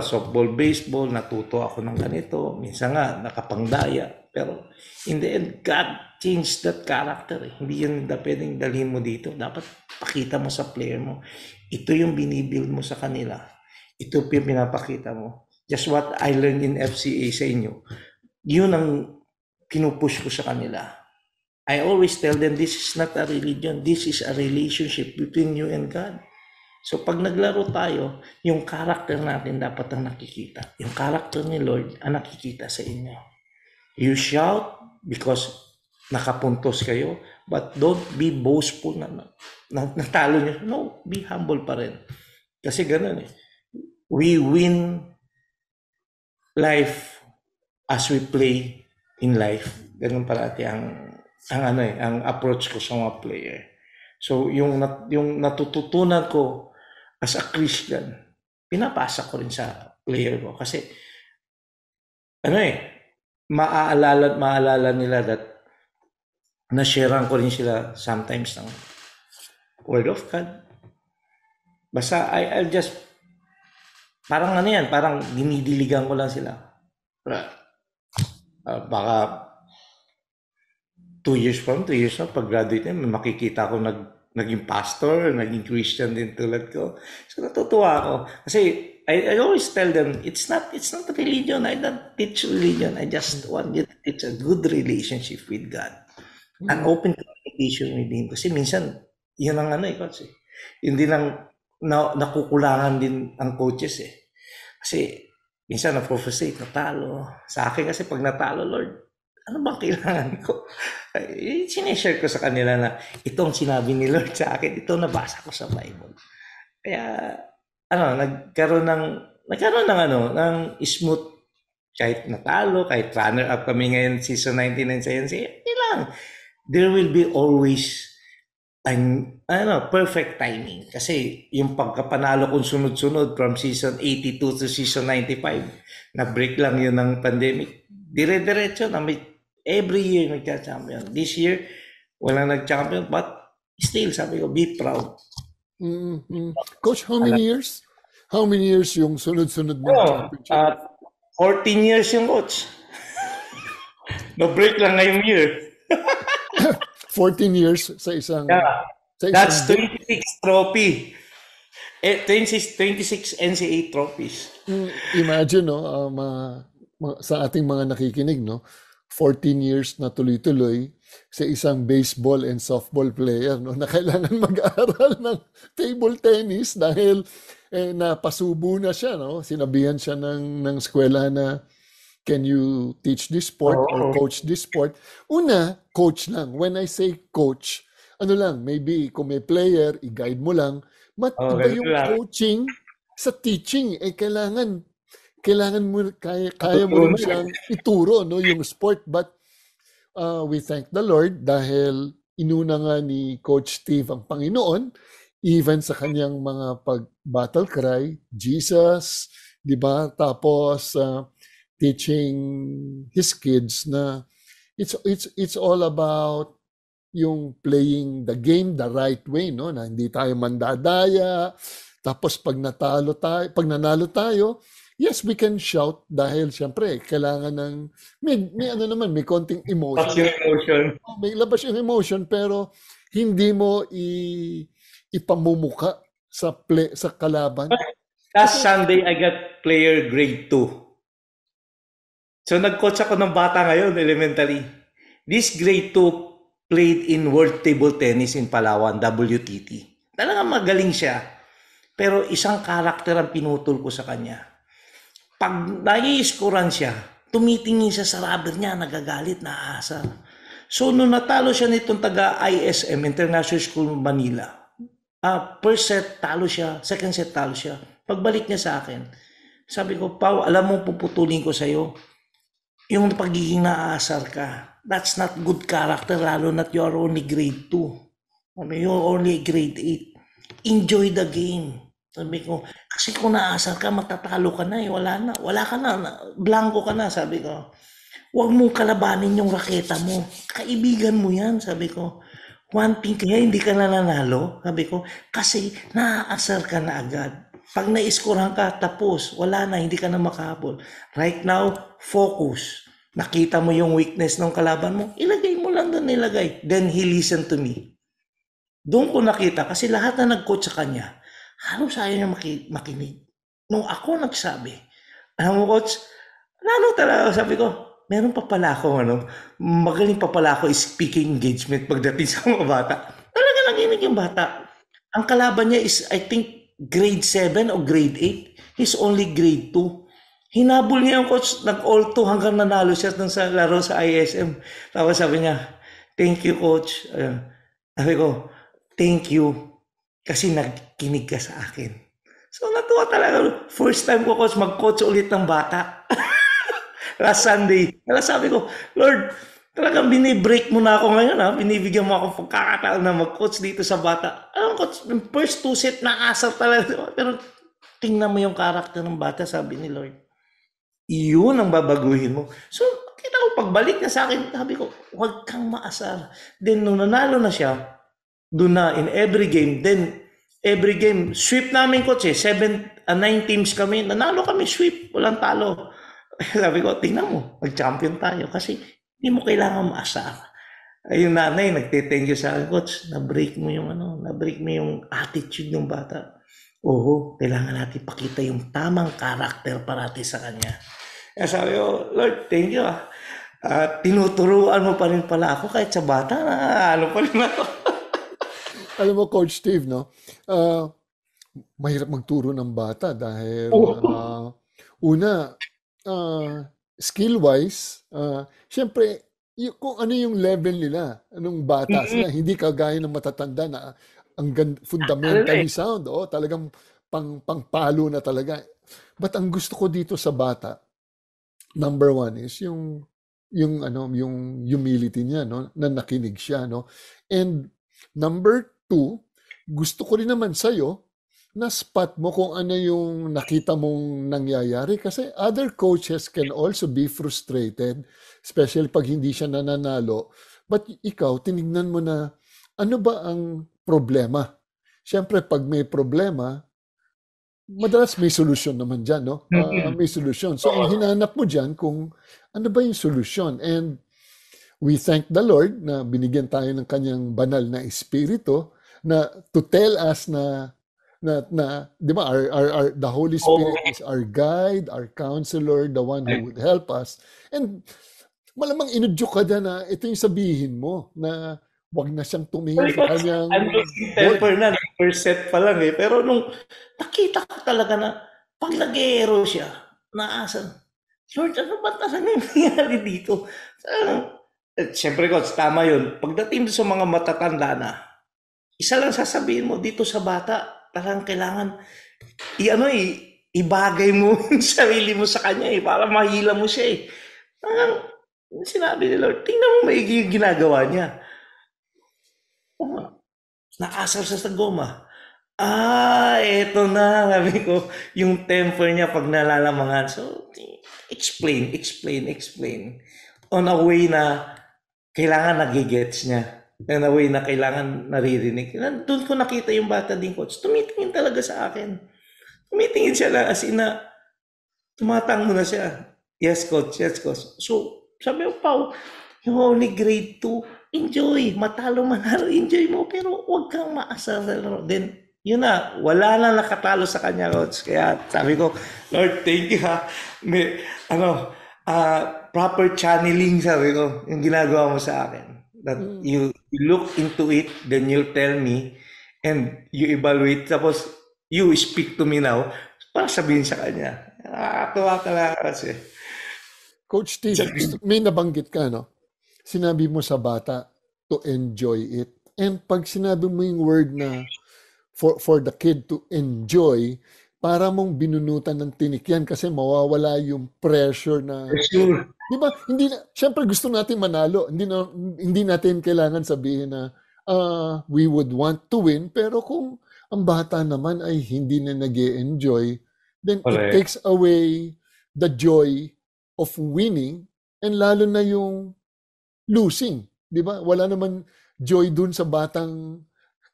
softball, baseball, natuto ako ng ganito. Minsan nga, nakapangdaya. Pero in the end, God changed that character. Hindi yun pwedeng dalhin mo dito. Dapat pakita mo sa player mo. Ito yung binibuild mo sa kanila. Ito yung pinapakita mo. Just what I learned in FCA sa inyo. Yun ang pinupush ko sa kanila. I always tell them, this is not a religion. This is a relationship between you and God. So pag naglaro tayo, yung character natin dapat ang nakikita. Yung character ni Lord ang nakikita sa inyo. You shout because nakapuntos kayo, but don't be boastful na natalo nyo. No, be humble pa rin. Kasi ganun We win life as we play in life. Ganun parati ang approach ko sa mga player. So yung natututunan ko as a Christian, pinapasa ko rin sa player ko kasi maalala nila that na-sharean ko rin sila sometimes ng Word of God. Basta I'll just, parang ano yan, parang dinidiligan ko lang sila. Baka 2 years from, pag-graduate na, makikita ko naging pastor, naging Christian din tulad ko. So natutuwa ako. Kasi I always tell them, it's not a religion. I don't teach religion. I just want you to teach a good relationship with God. An open communication with Him. Kasi minsan, yun ang coach. Hindi lang nakukulangan din ang coaches Kasi minsan na-frustrate, natalo. Sa akin kasi pag natalo, Lord, ano bang kailangan ko? Sineshare ko sa kanila na itong sinabi ni Lord sa akin, ito nabasa ko sa Bible. Kaya, nagkaroon ng smooth, kahit natalo, kahit runner-up kami ngayon season 99 sa NCAA, lang. There will be always perfect timing. Kasi yung pagkapanalo kong sunod-sunod from season 82 to season 95, na-break lang yun ng pandemic. Dire-diretso na every year nagcha-champion. This year, walang nag-champion, but still, sabi ko, be proud. Coach, how many years? How many years yung sunod-sunod mo championship? 14 years yung coach. No-break lang ngayong year. 14 years sa isang... That's 26 trophy. 26 NCAA trophies. Imagine, sa ating mga nakikinig, 14 years na tuloy-tuloy sa isang baseball and softball player, na kailangan mag-aaral ng table tennis dahil napasubo na siya, sinabihan siya ng eskwela na, can you teach this sport or coach this sport? Una, coach lang. When I say coach, maybe kung may player, i-guide mo lang. Iba yung coaching sa teaching. Kailangan mo, kaya mo rin siyang ituro, yung sport. But we thank the Lord dahil inuna nga ni Coach Steve ang Panginoon, even sa kanyang mga pag-battle cry, Jesus, di ba? Tapos, teaching his kids na it's all about yung playing the game the right way, na hindi tayo mandadaya. Tapos pag nanalo tayo, yes, we can shout dahil syempre kailangan ng may konting emotion. May labas yung emotion pero hindi mo ipamumuka sa kalaban. Last Sunday I got player grade 2. So nag-coach ako ng bata ngayon, elementary. This grade 2 played in World Table Tennis in Palawan, WTT. Talagang magaling siya. Pero isang karakter ang pinutol ko sa kanya. Pag nai-scorean siya, tumitingin siya sa rubber niya, nagagalit, naaasar. So nung natalo siya nitong taga-ISM, International School Manila, first set talo siya, second set talo siya. Pagbalik niya sa akin, sabi ko, Pao, alam mo puputulin ko sa'yo, yung pagiging naaasar ka, that's not good character, lalo na't you're only grade 2. You're only grade 8. Enjoy the game. Sabi ko, kasi kung naaasar ka, matatalo ka na wala ka na, blanco ka na, sabi ko. Huwag mong kalabanin yung raketa mo. Kaibigan mo yan, sabi ko. One thing kaya hindi ka nananalo, sabi ko, kasi naaasar ka na agad. Pag na-scorehan ka, tapos, wala na, hindi ka na makahabol. Right now, focus. Nakita mo yung weakness ng kalaban mo, ilagay mo lang doon nilagay. Then he listened to me. Doon ko nakita, kasi lahat na nag-coach sa kanya, halos ayaw niya makinig. Nung ako nagsabi, alam mo coach, talaga sabi ko, meron pa pala ako, magaling pa pala ako speaking engagement pagdating sa mga bata. Talaga nakinig yung bata. Ang kalaban niya is, I think, grade 7 o grade 8. He's only grade 2. Hinabol niya yung coach, nag-all 2 hanggang nanalo siya dun sa laro sa ISM. Tapos sabi niya, thank you coach. Sabi ko, thank you kasi nagkinig ka sa akin. So natuwa talaga. First time ko coach, mag-coach ulit ng bata. Last Sunday. Kaya sabi ko, Lord, talagang binibreak mo na ako ngayon. Binibigyan mo ako pagkakataon na mag-coach dito sa bata. Alam coach, yung first 2 set naasar talaga. Pero tingnan mo yung karakter ng bata, sabi ni Lord. Iyon ang babaguhin mo. So, kita ko pagbalik na sa akin, sabi ko, huwag kang maasar. Then, nung nanalo na siya, doon na in every game, then every game. Sweep namin, coach, 9 teams kami. Nanalo kami, sweep. Walang talo. Sabi ko, tingnan mo, mag-champion tayo. Kasi hindi mo kailangan maasa. Yung nanay, nagte-thank you sa akin, coach, na-break mo yung attitude ng bata. Oo, kailangan natin pakita yung tamang karakter parati sa kanya. Kaya sabi ko, Lord, thank you. Tinuturuan mo pa rin pala ako kahit sa bata, ano pa rin ako. Alam mo, Coach Steve, no? Mahirap magturo ng bata dahil una, skill-wise, syempre, kung ano yung level nila, anong bata sila, hindi kagaya ng matatanda na ang fundamentally sound, talagang pangpalo na talaga. But ang gusto ko dito sa bata, number one is yung humility niya, no, na nakinig siya, no. And number two, gusto ko rin naman sa'yo na spot mo kung ano yung nakita mong nangyayari kasi other coaches can also be frustrated, especially pag hindi siya nananalo. But ikaw, tinignan mo na ano ba ang problema? Siyempre, pag may problema, madalas may solusyon naman dyan, no? May solusyon. So, ang hinanap mo dyan kung ano ba yung solusyon. And we thank the Lord na binigyan tayo ng kanyang banal na espiritu na to tell us na di ba, the Holy Spirit is our guide, our counselor, the one who would help us. And malamang inudyok ka dyan na ito yung sabihin mo na wag na siyang tumingin sa kanyang temper na, first set pa lang Pero nung nakita ko talaga na pag nag-aero siya, naasan, Lord, ano ba nangyari dito? Siyempre, coach, tama yun. Pagdating sa mga matatanda na, isa lang sasabihin mo dito sa bata, talagang kailangan ibagay mo yung sarili mo sa kanya para mahila mo siya sinabi ni Lord, tingnan mo maigi yung ginagawa niya. Naasar siya sa goma. Eto na, sabi ko, yung temper niya pag nalalamangan. So, explain. On a way na kailangan nagigets niya. On a way na kailangan naririnig. Doon ko nakita yung bata din, coach. Tumitingin talaga sa akin. Tumitingin siya lang as in na tumatango na siya. Yes, coach. So, sabi ko, Pao, yung only grade 2, enjoy. Matalo, manalo, enjoy mo. Pero huwag kang maasar. Then, yun na. Wala na nakatalo sa kanya, coach. Kaya sabi ko, Lord, thank you ha. Proper channeling, sabi ko, yung ginagawa mo sa akin. That you look into it, then you tell me, and you evaluate, tapos you speak to me now, para sabihin sa kanya. Nakakatuwa talaga kasi. Coach Steve, may nabanggit ka, no? Sinabi mo sa bata to enjoy it. And pag sinabi mo yung word na for the kid to enjoy, para mong binunutan ng tinik yan kasi mawawala yung pressure na... Sure. Di ba? Siyempre gusto natin manalo. Hindi natin kailangan sabihin na we would want to win. Pero kung ang bata naman ay hindi na nag-e-enjoy, then it takes away the joy of winning and lalo na yung losing. Di ba? Wala naman joy dun sa batang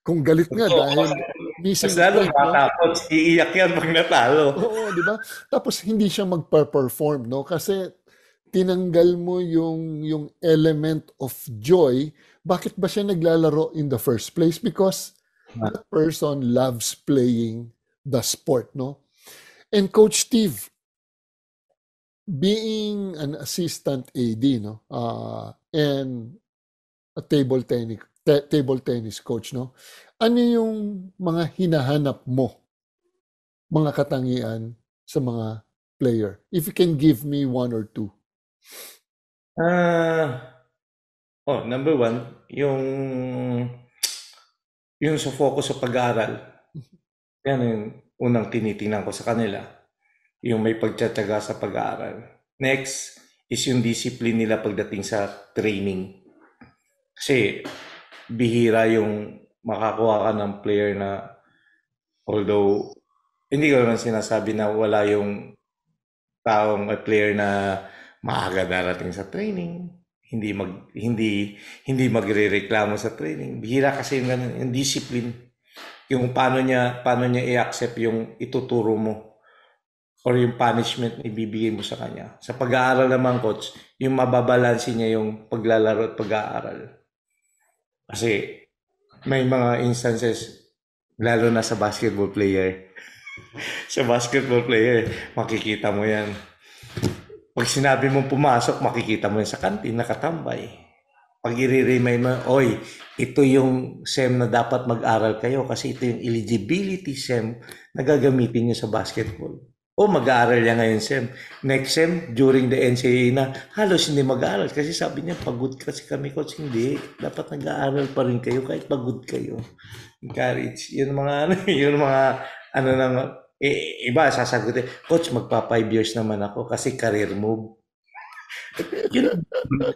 kung galit nga dahil missing point, tapos iiyak yan pag natalo. Oo, di ba? Tapos hindi siya mag-perform, no? Kasi tinanggal mo yung element of joy. Bakit ba siya naglalaro in the first place? Because that person loves playing the sport, no? And Coach Steve, being an assistant AD, no, and a table tennis coach, no, ano yung mga hinahanap mo, mga katangian sa mga player? If you can give me one or two. Number one, yung sa focus sa pag-aaral. Yan yung unang tinitingnan ko sa kanila. Yung may pagtsatsaga sa pag-aaral. Next is yung discipline nila pagdating sa training. Kasi bihira yung makakuha ka ng player na although hindi ko naman sinasabi na wala yung player na maaga darating sa training, hindi magrereklamo sa training. Bihira kasi yung discipline. yung paano niya i-accept yung ituturo mo or yung punishment na ibibigay mo sa kanya. Sa pag-aaral naman, coach, yung mababalansin niya yung paglalaro at pag-aaral. Kasi may mga instances, lalo na sa basketball player. Sa basketball player, makikita mo yan. Pag sinabi mong pumasok, makikita mo yan sa kantin, nakatambay. Pag i-remind mo, oy, ito yung SEM na dapat mag-aral kayo kasi ito yung eligibility SEM na gagamitin nyo sa basketball. O mag-aaral yan ngayon SEM. Next SEM, during the NCAA na, halos hindi mag-aaral. Kasi sabi niya, pagod kasi kami, coach. Hindi. Dapat nag-aaral pa rin kayo kahit pagod kayo. Encourage. Yun mga iba sasagutin, coach, magpa 5 years naman ako kasi career move. Yun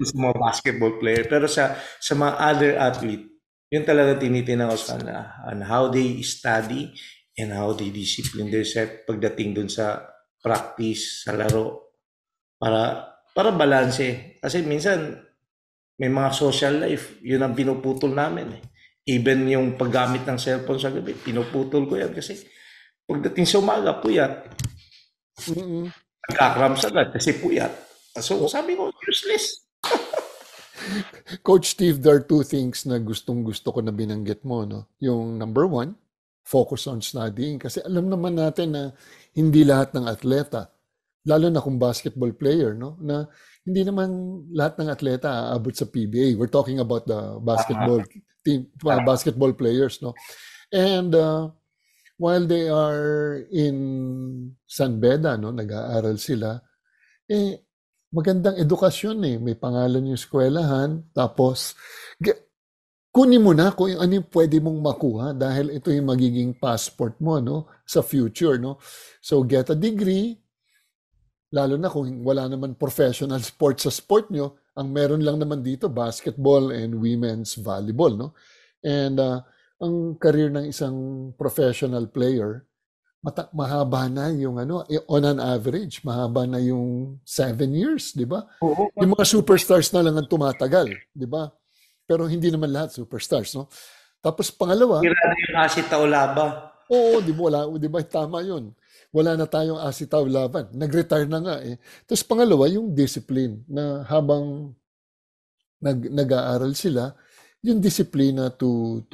sa mga basketball player. Pero sa mga other athlete, yun talaga tinitingnan ko sa on how they study and how they discipline themselves pagdating dun sa practice, sa laro. Para balanse. Kasi minsan, may mga social life, yun ang pinuputol namin. Even yung paggamit ng cellphone sa gabi, pinuputol ko yan kasi pagdating sa umaga, puyat. Nagkakrams agad kasi puyat. So, sabi ko, useless. Coach Steve, there are two things na gustong-gusto ko na binanggit mo. No? Yung number one, focus on studying. Kasi alam naman natin na hindi lahat ng atleta, lalo na kung basketball player, no? Na hindi naman lahat ng atleta aabot sa PBA. We're talking about the basketball team, basketball players. No? And while they are in San Beda, no, nag-aaral sila, magandang edukasyon may pangalan yung eskwelahan, tapos kunin mo na kung ano yung pwede mong makuha dahil ito yung magiging passport mo, no, sa future, no. So get a degree, lalo na kung wala naman professional sports sa sport nyo, ang meron lang naman dito basketball and women's volleyball, no. And ang career ng isang professional player, mahaba na yung on an average, mahaba na yung 7 years, di ba? Yung mga superstars na lang ang tumatagal, di ba? Pero hindi naman lahat superstars, no? Tapos pangalawa, Kira yung Asi Taulaba. Oo, di ba? Tama yun. Wala na tayong Asi Taulaban. Nag-retire na nga Tapos pangalawa, yung discipline na habang nag-aaral sila, yung disiplina to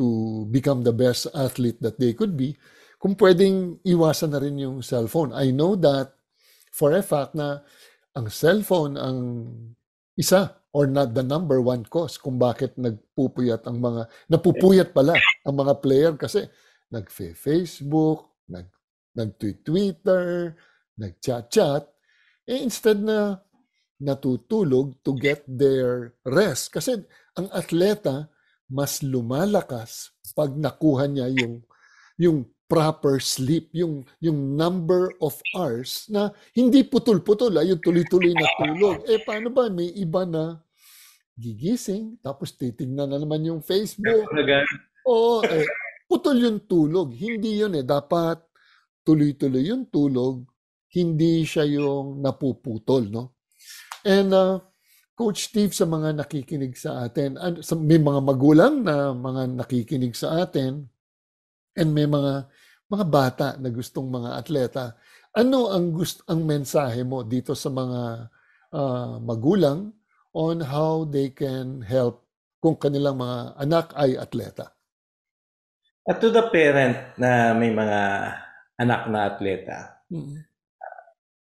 become the best athlete that they could be, kung pwedeng iwasan na rin yung cellphone. I know that for a fact na ang cellphone ang isa or not the number one cause kung bakit napupuyat pala ang mga player kasi nag-Facebook, nag-Twitter, nag-chat-chat, instead na natutulog to get their rest. Kasi ang atleta, mas lumalakas pag nakuha niya yung proper sleep, yung number of hours na hindi putol-putol, yung tuloy-tuloy na tulog. Paano ba? May iba na gigising, tapos titignan na naman yung Facebook. Oo, putol yung tulog. Hindi yun Dapat tuloy-tuloy yung tulog, hindi siya yung napuputol, no? And Coach Steve, sa mga nakikinig sa atin, may mga magulang na mga nakikinig sa atin, and may mga bata na gustong mga atleta. Ano ang mensahe mo dito sa mga magulang on how they can help kung kanilang mga anak ay atleta? At to the parent na may mga anak na atleta,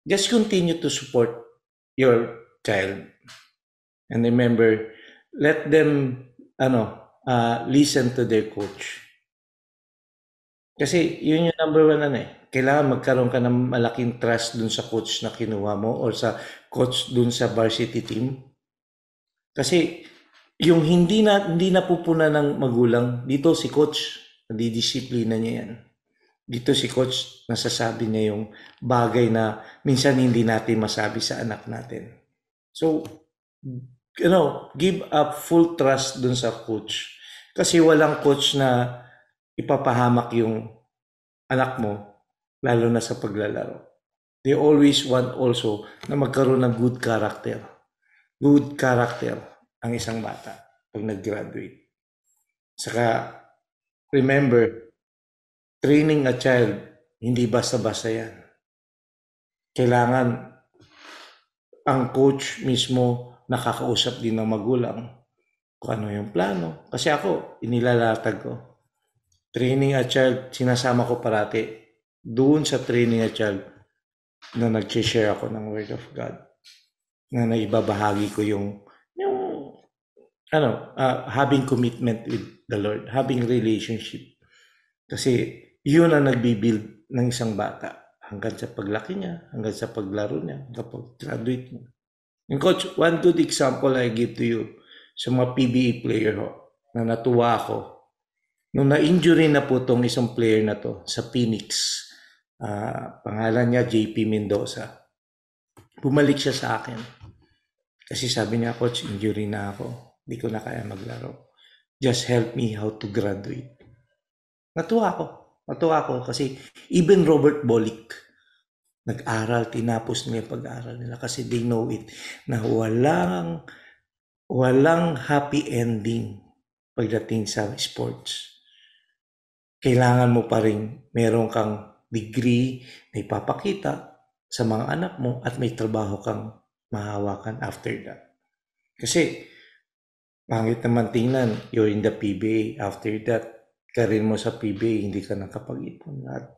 just continue to support your child. And remember, let them listen to their coach. Kasi yun yung number one Kailangan magkaroon ka ng malaking trust dun sa coach na kinuha mo or sa coach dun sa varsity team. Kasi yung hindi napupunan ng magulang, dito si coach, nadidisiplina niya yan. Dito si coach, nasasabi niya yung bagay na minsan hindi natin masabi sa anak natin. So, give up full trust dun sa coach. Kasi walang coach na ipapahamak yung anak mo, lalo na sa paglalaro. They always want also na magkaroon ng good character. Good character ang isang bata pag nag-graduate. Saka, remember, training a child, hindi basta-basta yan. Kailangan ang coach mismo nakakausap din ng magulang kung ano yung plano. Kasi ako, inilalatag ko. Training a child, sinasama ko parati. Doon sa training a child na nag-share ako ng Word of God. Na naibabahagi ko yung having commitment with the Lord, having relationship. Kasi yun ang nagbibuild ng isang bata hanggang sa paglaki niya, hanggang sa paglaro niya, hanggang pag-graduate niya. And coach, one good example I give to you sa mga PBA player na natuwa ako. Nung na-injury na po itong isang player na to sa Phoenix, pangalan niya JP Mendoza. Bumalik siya sa akin. Kasi sabi niya, coach, injury na ako. Hindi ko na kaya maglaro. Just help me how to graduate. Natuwa ako kasi even Robert Bolick, nag-aral, tinapos nila yung pag-aaral nila kasi they know it na walang happy ending pagdating sa sports. Kailangan mo pa rin meron kang degree na ipapakita sa mga anak mo at may trabaho kang mahawakan after that. Kasi pangit naman tingnan, you're in the PBA. After that, karir mo sa PBA, hindi ka nakapag-ipon. At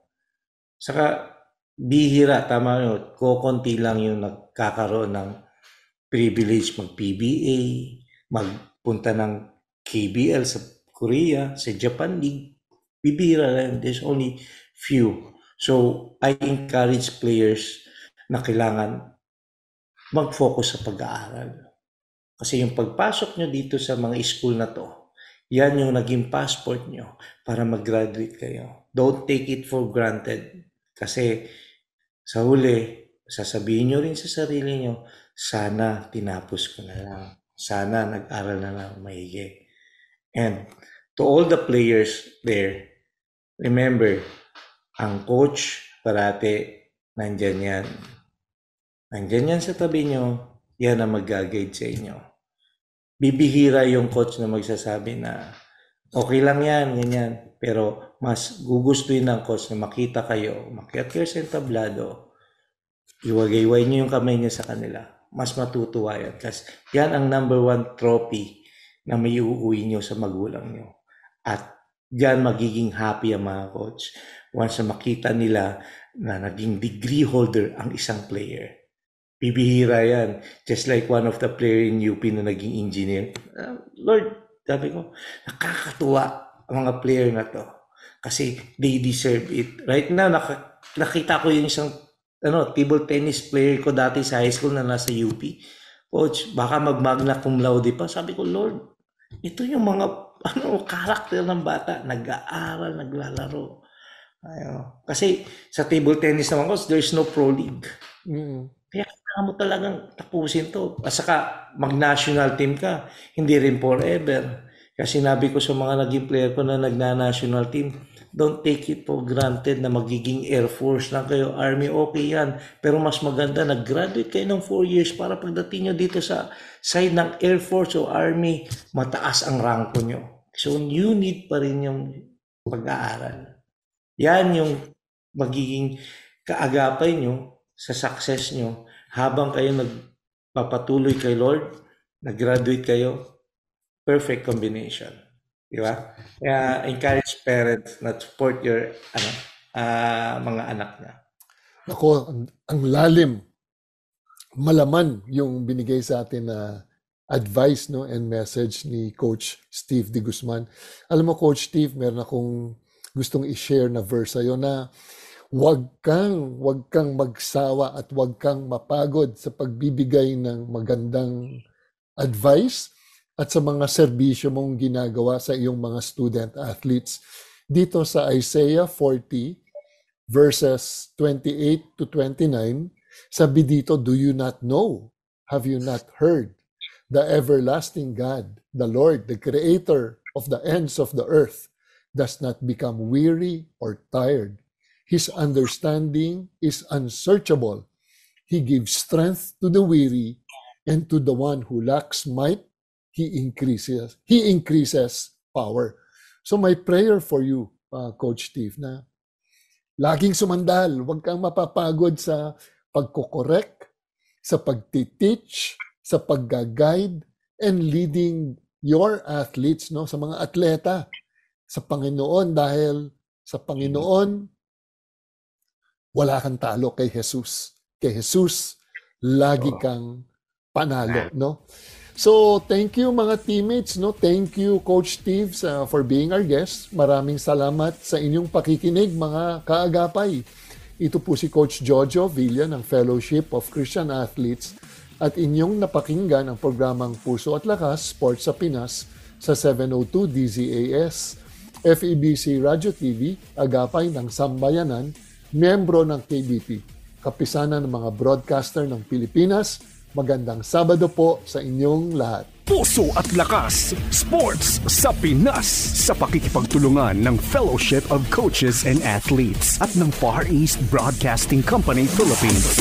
saka, bihira, tama yun, kukunti lang yung nagkakaroon ng privilege mag-PBA, magpunta ng KBL sa Korea, sa Japan League. Bibihira lang, there's only few. So, I encourage players na kailangan mag-focus sa pag-aaral. Kasi yung pagpasok nyo dito sa mga school na to, yan yung naging passport nyo para mag-graduate kayo. Don't take it for granted. Kasi sa huli, sasabihin nyo rin sa sarili nyo, sana tinapos ko na lang. Sana nag-aral na lang maigi. And to all the players there, remember, ang coach parati nandyan yan. Nandyan yan sa tabi nyo, yan ang mag-guide sa inyo. Bibihira yung coach na magsasabi na okay lang yan, ganyan. Pero mas gugustuhin ng coach na makita kayo, makiat kayo sa entablado, iwagayway nyo yung kamay nyo sa kanila. Mas matutuwa yan. Kasi yan ang number 1 trophy na may uuwi nyo sa magulang nyo. At yan magiging happy ang mga coach once na makita nila na naging degree holder ang isang player. Bibihira yan. Just like one of the player in UP na naging engineer. Lord, sabi ko, nakakatuwa ang mga player na to. Kasi they deserve it. Right now, nakita ko yung isang table tennis player ko dati sa high school na nasa UP. Coach, baka mag-magna cum laude pa. Sabi ko, Lord, ito yung mga karakter ng bata. Nag-aaral, naglalaro. Kasi sa table tennis naman, coach, there's no pro league. Kaya kailangan mo talagang tapusin to. At saka mag-national team ka. Hindi rin forever. Kasi sinabi ko sa mga naging player ko na nagna-national team, don't take it for granted na magiging Air Force lang kayo. Army, okay yan. Pero mas maganda, nag-graduate kayo ng 4 years para pagdating nyo dito sa side ng Air Force o Army, mataas ang ranko nyo. So you need pa rin yung pag-aaral. Yan yung magiging kaagapay nyo sa success nyo habang kayo nagpapatuloy kay Lord, nag-graduate kayo, perfect combination. Di ba? Kaya encourage parents na support your mga anak niya. Ako, ang lalim, malaman yung binigay sa atin na advice and message ni Coach Steve De Guzman. Alam mo, Coach Steve, meron akong gustong i-share na verse sa'yo na wag kang magsawa at wag kang mapagod sa pagbibigay ng magandang advice at sa mga serbisyo mong ginagawa sa iyong mga student athletes. Dito sa Isaiah 40 verses 28 to 29, sabi dito, do you not know? Have you not heard? The everlasting God, the Lord, the creator of the ends of the earth, does not become weary or tired. His understanding is unsearchable. He gives strength to the weary, and to the one who lacks might, He increases power. So my prayer for you, Coach Steve, na Laging sumandal. Huwag kang mapapagod sa pagkokorek, sa pagtiteach, sa pagga-guide, and leading your athletes, no, sa mga atleta sa Panginoon, dahil sa Panginoon wala kang talo kay Jesus. Kay Jesus lagi kang panalo, no? So, thank you mga teammates, no? Thank you Coach Steve for being our guest. Maraming salamat sa inyong pakikinig mga kaagapay. Ito po si Coach Jojo Villa ng Fellowship of Christian Athletes at inyong napakinggan ang programang Puso at Lakas, Sports sa Pinas sa 702 DZAS, FEBC Radio TV, agapay ng Sambayanan, miyembro ng KBP, kapisanan ng mga broadcaster ng Pilipinas. Magandang Sabado po sa inyong lahat. Puso at Lakas, Sports sa Pinas, sa pakikipagtulungan ng Fellowship of Coaches and Athletes at ng Far East Broadcasting Company Philippines.